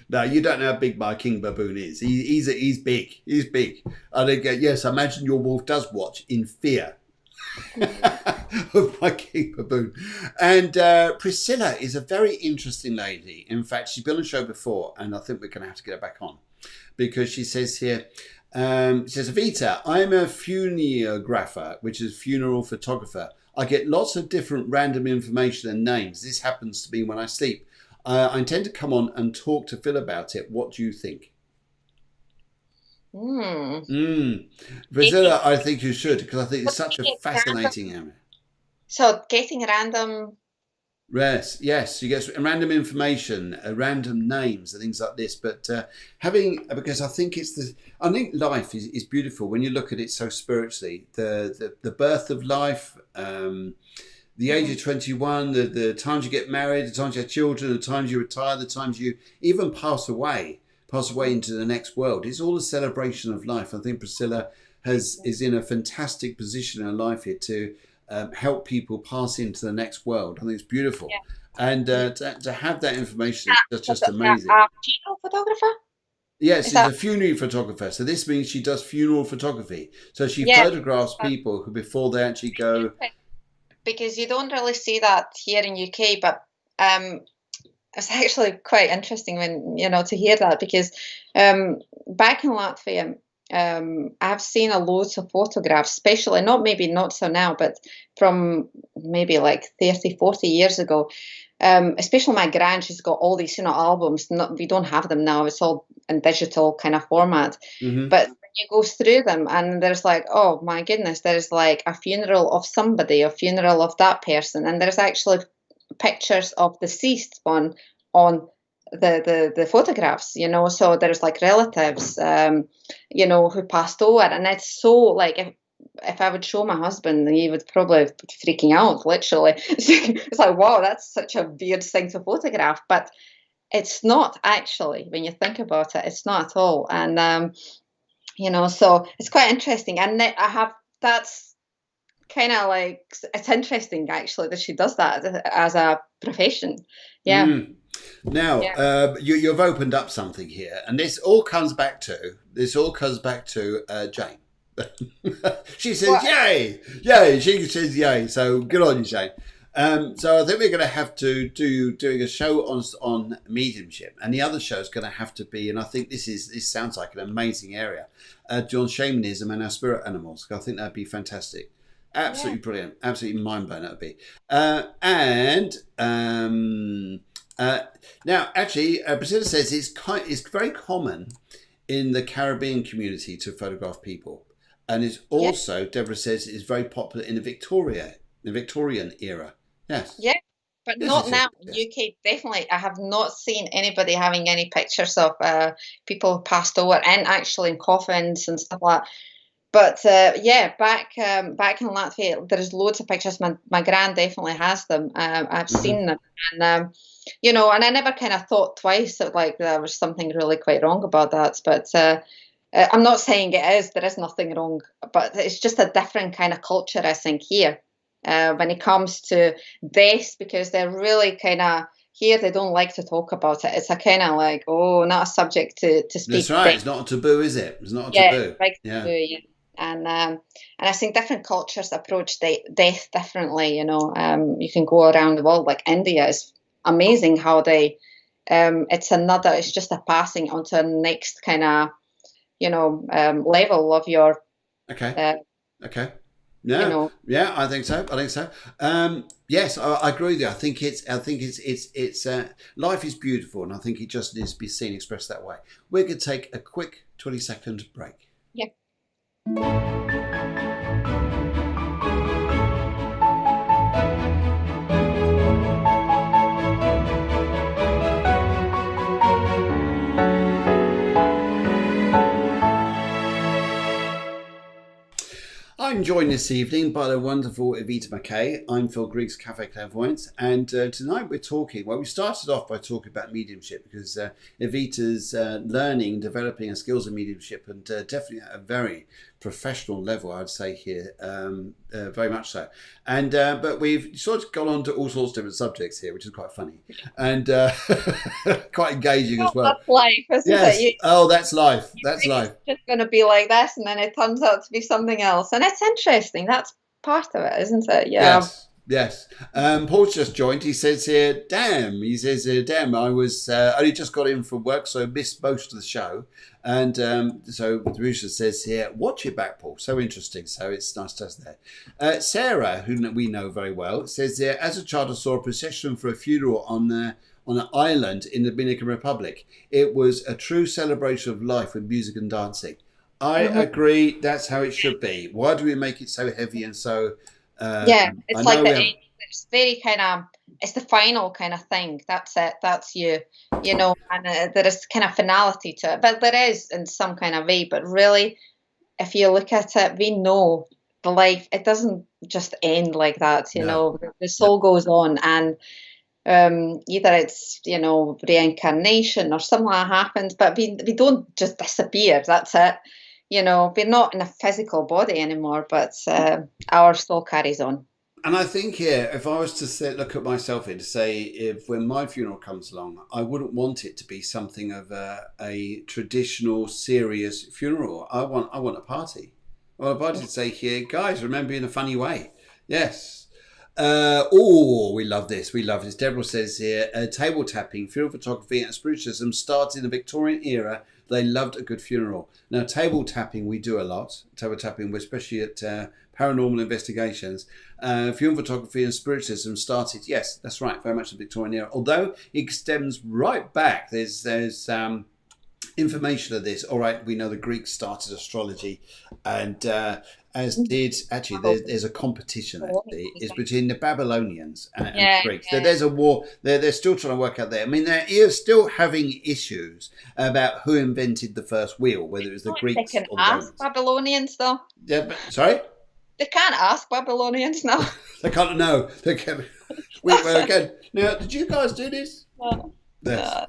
No, you don't know how big my king baboon is. He's big. He's big. I think, yes, I imagine your wolf does watch in fear of my king baboon. And Priscilla is a very interesting lady. In fact, she's been on the show before, and I think we're going to have to get her back on, because she says here, she says, "Evita, I'm a funerographer, which is funeral photographer. I get lots of different random information and names. This happens to me when I sleep. I intend to come on and talk to Phil about it. What do you think?" Priscilla, I think you should, because I think it's such a fascinating area. So getting random. Yes, you get random information, random names and things like this. But because I think I think life is beautiful when you look at it so spiritually. The birth of life, the age of 21, the times you get married, the times you have children, the times you retire, the times you even pass away into the next world. It's all a celebration of life. I think Priscilla is in a fantastic position in her life here to help people pass into the next world. I think it's beautiful. Yeah. And to have that information is just amazing. A funeral photographer? Yes, she's a funerary photographer. So this means she does funeral photography. So she photographs people who, before they actually go. Because you don't really see that here in UK, but it's actually quite interesting when to hear that, because back in Latvia, I've seen loads of photographs, especially not so now, but from maybe like 30, 40 years ago. Especially my grand, she's got all these albums. We don't have them now. It's all in digital kind of format. Mm-hmm. But when you go through them, and there's like, oh my goodness, there's like a funeral of somebody, a funeral of that person, and there's actually pictures of the deceased one on the photographs, so there's like relatives, who passed over, and it's so like, if I would show my husband, he would probably be freaking out, literally. It's like, wow, that's such a weird thing to photograph, but it's not actually, when you think about it, it's not at all. And so it's quite interesting, and that's kind of like, it's interesting actually that she does that as a profession. Yeah. Now, you've opened up something here, and this all comes back to Jane. She says, "Yay!" She says, "Yay!" So good on you, Jane. So I think we're going to have to doing a show on mediumship, and the other show is going to have to be, and I think this sounds like an amazing area, on shamanism and our spirit animals. I think that'd be fantastic. Absolutely brilliant. Absolutely mind-blowing that would be. Now, actually, Priscilla says it's very common in the Caribbean community to photograph people. And it's also, Deborah says, it's very popular in the Victorian era. Yes. Yeah, but not now. In UK, definitely. I have not seen anybody having any pictures of people who passed over, and actually in coffins and stuff like that. But back in Latvia, there's loads of pictures. My gran definitely has them. I've seen them, and and I never kind of thought twice that like there was something really quite wrong about that. But I'm not saying it is. There is nothing wrong, but it's just a different kind of culture, I think, here when it comes to death, because they're really kind of. Here, they don't like to talk about it. It's a kind of like, not a subject to speak. That's right. It's not a taboo, is it? It's not a taboo. Taboo, And I think different cultures approach death differently. You can go around the world. Like India is amazing how they it's just a passing onto a next kind of, level of your, Okay. Okay. you Yeah, know. yeah, I think so. I think so. Yes, I agree with you. I think it's life is beautiful, and I think it just needs to be seen, expressed that way. We're going to take a quick 20-second break. Yeah. I'm joined this evening by the wonderful Evita Mckay. I'm Phil Griggs, Cafe Clairvoyance, and tonight we're talking. Well, we started off by talking about mediumship because Evita's learning, developing her skills in mediumship, and definitely at a very professional level, I'd say here, very much so. And but we've sort of gone on to all sorts of different subjects here, which is quite funny and quite engaging as well. That's life, isn't it? Oh, that's life. That's life. It's just going to be like this, and then it turns out to be something else, and it's interesting. That's part of it, isn't it? Yeah. Yes. Yes. Paul's just joined. He says here, damn. He says, damn, I was only just got in from work, so missed most of the show. And so Teresa says here, watch it back, Paul. So interesting. So it's nice to us there. Sarah, who we know very well, says here, as a child, I saw a procession for a funeral on an island in the Dominican Republic. It was a true celebration of life with music and dancing. I agree. That's how it should be. Why do we make it so heavy and so... it's like it's very kind of, it's the final kind of thing. That's it. That's you know, and there is kind of finality to it, but there is in some kind of way. But really, if you look at it, we know the life, it doesn't just end like that. You know, the soul goes on, and either it's, reincarnation or something that happens, but we don't just disappear. That's it. We're not in a physical body anymore, but our soul carries on. And I think here, if I was to look at myself here to say, if when my funeral comes along, I wouldn't want it to be something of a traditional, serious funeral. I want a party. I want a party to say here, guys, remember in a funny way. Yes. We love this. We love this. Deborah says here, table tapping, funeral photography and spiritualism started in the Victorian era. They loved a good funeral. Now, table tapping, we do a lot. Table tapping, especially at paranormal investigations. Funeral photography and spiritualism started, yes, that's right, very much the Victorian era. Although it extends right back. There's information of this. All right, we know the Greeks started astrology, and as did actually there's a competition actually is between the Babylonians and the Greeks. Yeah. There's a war. They're still trying to work out there. I mean, they're still having issues about who invented the first wheel, whether it was the Greeks they can or the ask Romans. Babylonians though. Yeah, but, sorry. They can't ask Babylonians now. They can't know. They can't. Again. Now, did you guys do this? No. Yes.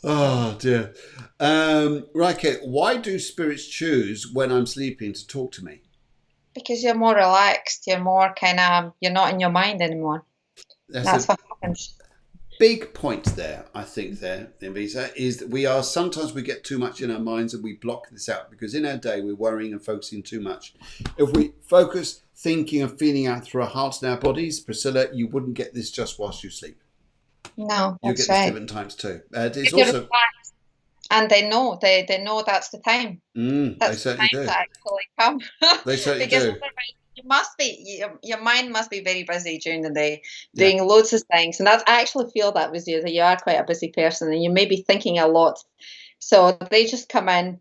Oh dear. Right, Kate, why do spirits choose when I'm sleeping to talk to me? Because you're more relaxed. You're more kind of, you're not in your mind anymore. That's what happens. Big point there, I think there, Evita, is that sometimes we get too much in our minds and we block this out because in our day we're worrying and focusing too much. If we focus thinking and feeling out through our hearts and our bodies, Priscilla, you wouldn't get this just whilst you sleep. No, you get right. this different times too. It's also, and they know that's the time. They certainly do. To actually come. They certainly because do. You must be, your mind must be very busy during the day, doing loads of things. And I actually feel that with you, that you are quite a busy person and you may be thinking a lot. So they just come in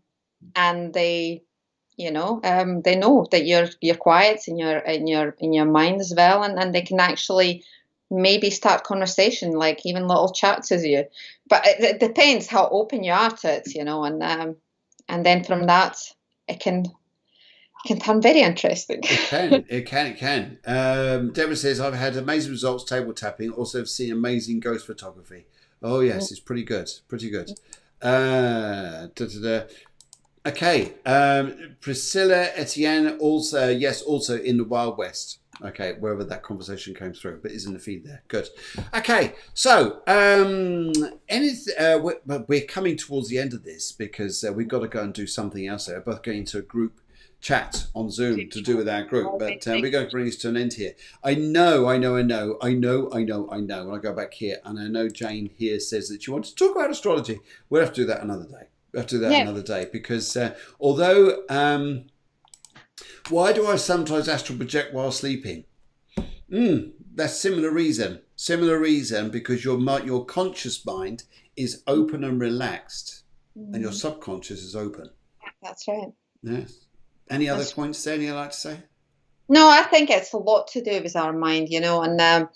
and they know that you're quiet in your mind as well, and they can actually maybe start conversation, like even little chats with you. But it depends how open you are to it, and then from that it can turn very interesting. It can. Deborah says, I've had amazing results table tapping, also have seen amazing ghost photography. Oh yes, it's pretty good. Okay. Priscilla Etienne also in the Wild West. Okay, wherever that conversation came through, but is in the feed there. Good. Okay, so we're coming towards the end of this because we've got to go and do something else there. We're both going to a group chat on Zoom to do with our group, but we're going to bring this to an end here. I know. When I go back here, and I know Jane here says that she wants to talk about astrology. We'll have to do that another day. Another day, because although why do I sometimes astral project while sleeping? That's similar reason, because your conscious mind is open and relaxed, and your subconscious is open. That's right. Yes. Any other points there you'd like to say? No, I think it's a lot to do with our mind, and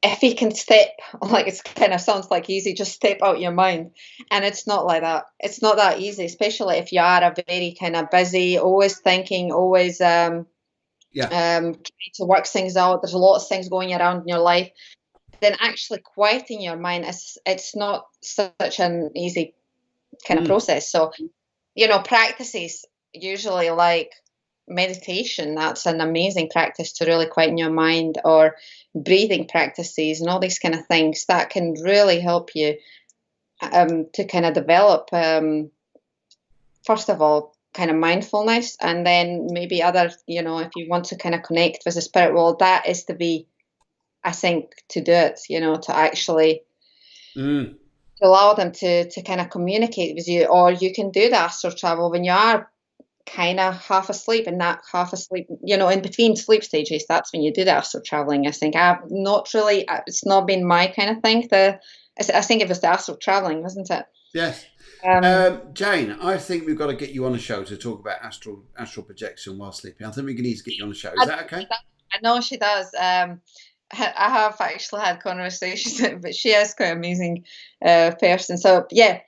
if you can step, like, it kind of sounds like easy, just step out your mind. And it's not like that. It's not that easy, especially if you are a very kind of busy, always thinking, always trying to work things out. There's a lot of things going around in your life. Then actually quieting your mind, it's not such an easy kind of process. So, practices usually like meditation, that's an amazing practice to really quieten your mind, or breathing practices and all these kind of things that can really help you to kind of develop, first of all, kind of mindfulness, and then maybe other, if you want to kind of connect with the spirit world, that is to be, I think, to do it, to actually to allow them to kind of communicate with you. Or you can do the astral travel when you are kind of half asleep, and that half asleep, in between sleep stages, that's when you do the astral traveling. I think it's not been my kind of thing. I think it was the astral traveling, wasn't it? Yes. Jane, I think we've got to get you on a show to talk about astral projection while sleeping. I think we need to get you on the show. Is that okay? I know she does. I have actually had conversations, but she is quite an amazing person. So yeah.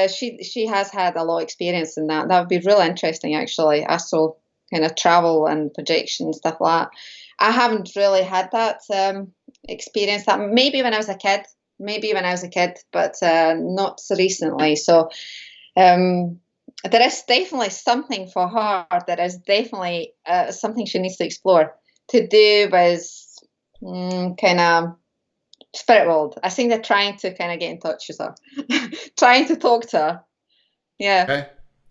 She has had a lot of experience in that. That would be real interesting, actually, astral kind of travel and projection, stuff like that. I haven't really had that experience. That maybe when I was a kid, but not so recently. So there is definitely something for her. There is definitely something she needs to explore to do with kind of spirit world. I think they're trying to kind of get in touch with her, trying to talk to her. Yeah.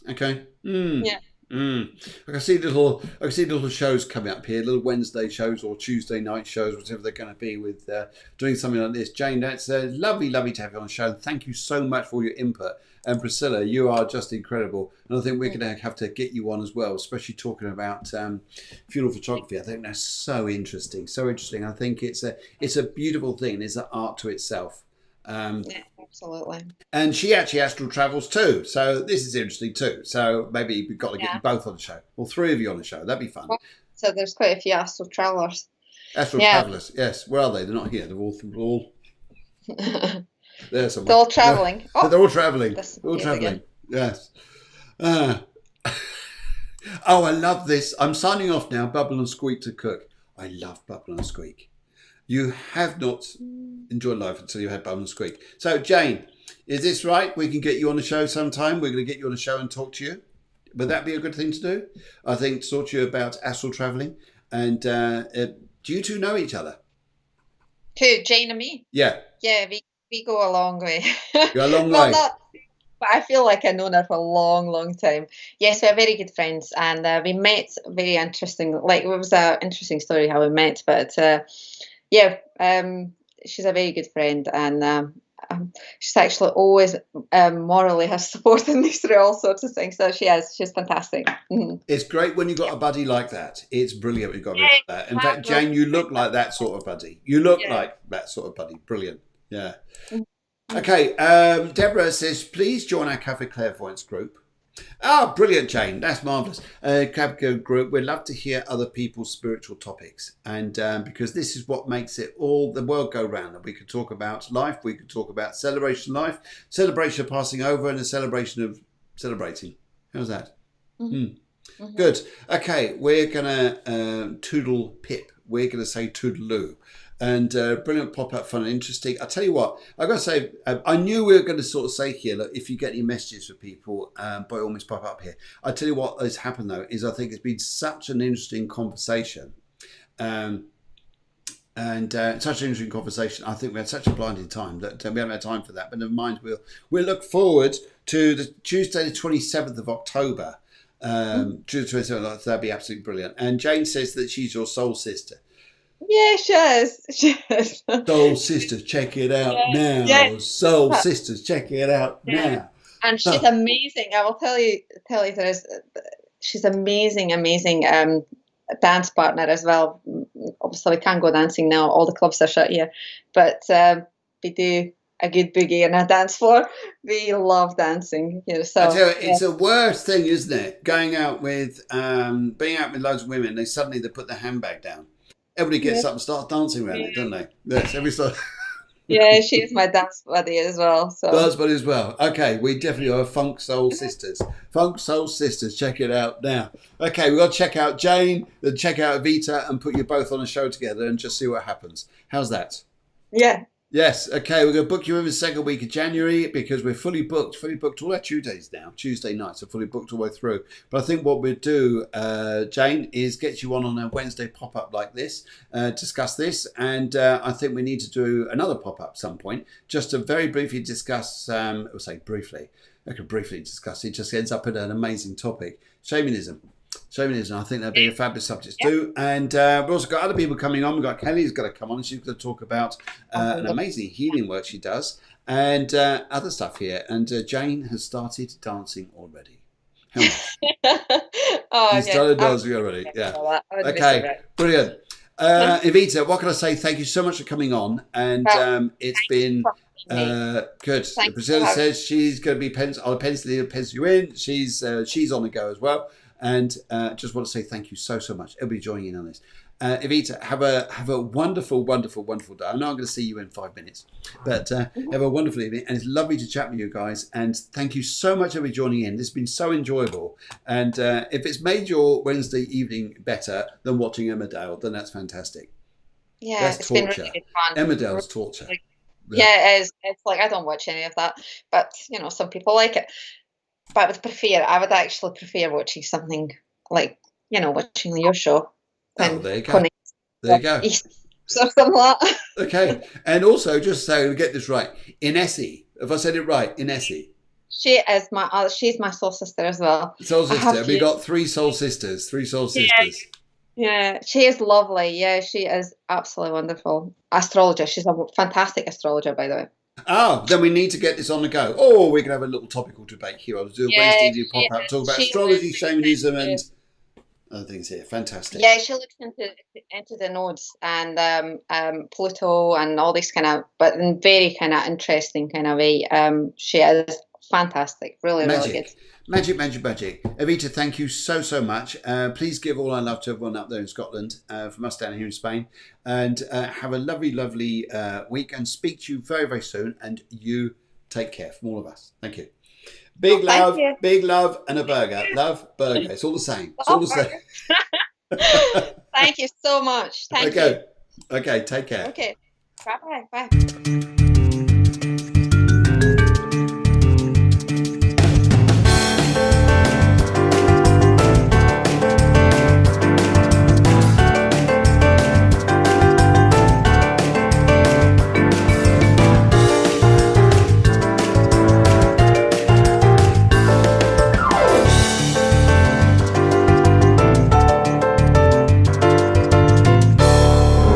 Okay. Yeah. I can see little shows coming up here, little Wednesday shows or Tuesday night shows, whatever they're going to be, with doing something like this. Jane, that's lovely to have you on the show. Thank you so much for your input. And Priscilla, you are just incredible. And I think we're going to have to get you on as well, especially talking about funeral photography. I think that's so interesting. I think it's a beautiful thing. It's an art to itself. Yeah, absolutely. And she actually astral travels too. So this is interesting too. So maybe we've got to get you both on the show. Or three of you on the show. That'd be fun. So there's quite a few astral travelers. Travelers, yes. Where are they? They're not here. They're all there somewhere. They're all travelling. They're all travelling. All travelling. Yes. I love this. I'm signing off now. Bubble and Squeak to cook. I love Bubble and Squeak. You have not enjoyed life until you had Bubble and Squeak. So, Jane, is this right? We can get you on the show sometime. We're going to get you on the show and talk to you. Would that be a good thing to do? I think to talk to you about astral travelling. And do you two know each other? Who, Jane and me? Yeah. Yeah, we go a long way. You're a long way. But I feel like I've known her for a long, long time. Yes, we're very good friends, and we met very interesting. Like, it was an interesting story how we met, but she's a very good friend, and she's actually always morally has supported me through all sorts of things. So she's fantastic. Mm-hmm. It's great when you've got a buddy like that. It's brilliant when you've got like that. In fact, Jane, you look like that sort of buddy. You look like that sort of buddy. Brilliant. Yeah. Okay. Deborah says, please join our Cafe Clairvoyance group. Oh, brilliant, Jane. That's marvellous. Cafe group. We'd love to hear other people's spiritual topics. And because this is what makes it all the world go round. And we could talk about life. We could talk about celebration of life, celebration of passing over, and a celebration of celebrating. How's that? Mm-hmm. Mm-hmm. Good. Okay. We're going to toodle pip. We're going to say toodaloo. And brilliant pop-up, fun and interesting. I tell you what, I've got to say, I knew we were going to sort of say here, look, if you get any messages for people, by all means pop up here. I tell you what has happened though, is I think it's been such an interesting conversation. Such an interesting conversation. I think we had such a blinding time that we haven't had time for that. But never mind, we'll look forward to the Tuesday, the 27th of October. June 27th, that'd be absolutely brilliant. And Jane says that she's your soul sister. Yeah, she is. She is. Soul sisters, check it out now. Yeah. Soul sisters, check it out Yeah. now. And she's amazing. I will tell you this. She's amazing, amazing dance partner as well. Obviously, we can't go dancing now. All the clubs are shut here. But we do a good boogie and a dance floor. We love dancing. So I tell you, it's a worst thing, isn't it? Going out with, being out with loads of women, they put their handbag down. Everybody gets up and starts dancing around it, don't they? Yes, every start. Yeah, she is my dance buddy as well. So dance buddy as well. Okay, we definitely are Funk Soul Sisters. Funk Soul Sisters, check it out now. Okay, we've got to check out Jane, then check out Evita, and put you both on a show together and just see what happens. How's that? Yeah. Yes, okay, we're going to book you in the second week of January because we're fully booked all our Tuesdays now. Tuesday nights are fully booked all the way through. But I think what we'll do, Jane, is get you on a Wednesday pop-up like this, discuss this, and I think we need to do another pop-up at some point, just to very briefly discuss, I could briefly discuss, it just ends up at an amazing topic, shamanism. I think that'd be a fabulous subject too. And we've also got other people coming on. We've got Kelly who's going to come on and she's going to talk about an amazing healing work she does and other stuff here. And Jane has started dancing already. How much? She started dancing already. Yeah. Okay. Brilliant. Evita, what can I say? Thank you so much for coming on. And it's been good. Priscilla says she's going to be I'll pencil you in. She's on the go as well. And just want to say thank you so much. Everybody joining in on this. Evita, have a wonderful, wonderful, wonderful day. I know I'm going to see you in 5 minutes, but have a wonderful evening. And it's lovely to chat with you guys. And thank you so much for joining in. This has been so enjoyable. And if it's made your Wednesday evening better than watching Emmerdale, then that's fantastic. Yeah, that's it's torture. Been really good fun. Emmerdale's torture. Yeah, it is. It's like I don't watch any of that, but some people like it. But I would actually prefer watching something like, watching your show. Oh, there you go. There you go. Or something like that. Okay. And also, just so to get this right, Inessie, if I said it right, Inessie. She's my soul sister as well. Soul sister. We got three soul sisters. Yeah, she is lovely. Yeah, she is absolutely wonderful. Astrologer. She's a fantastic astrologer, by the way. Oh, then we need to get this on the go. Or we can have a little topical debate here. I'll do a Wednesday pop-up, talk about astrology, shamanism, and other things here. Fantastic. Yeah, she looks into the nodes and Pluto and all this but in very kind of interesting kind of way. She is fantastic. Really, really good. Magic. Evita, thank you so much. Please give all our love to everyone up there in Scotland from us down here in Spain. And have a lovely, lovely week and speak to you very, very soon. And you take care from all of us. Thank you. Big love and a burger. Love, burger. It's all the same. Thank you so much. Thank you. Okay, take care. Okay. Bye.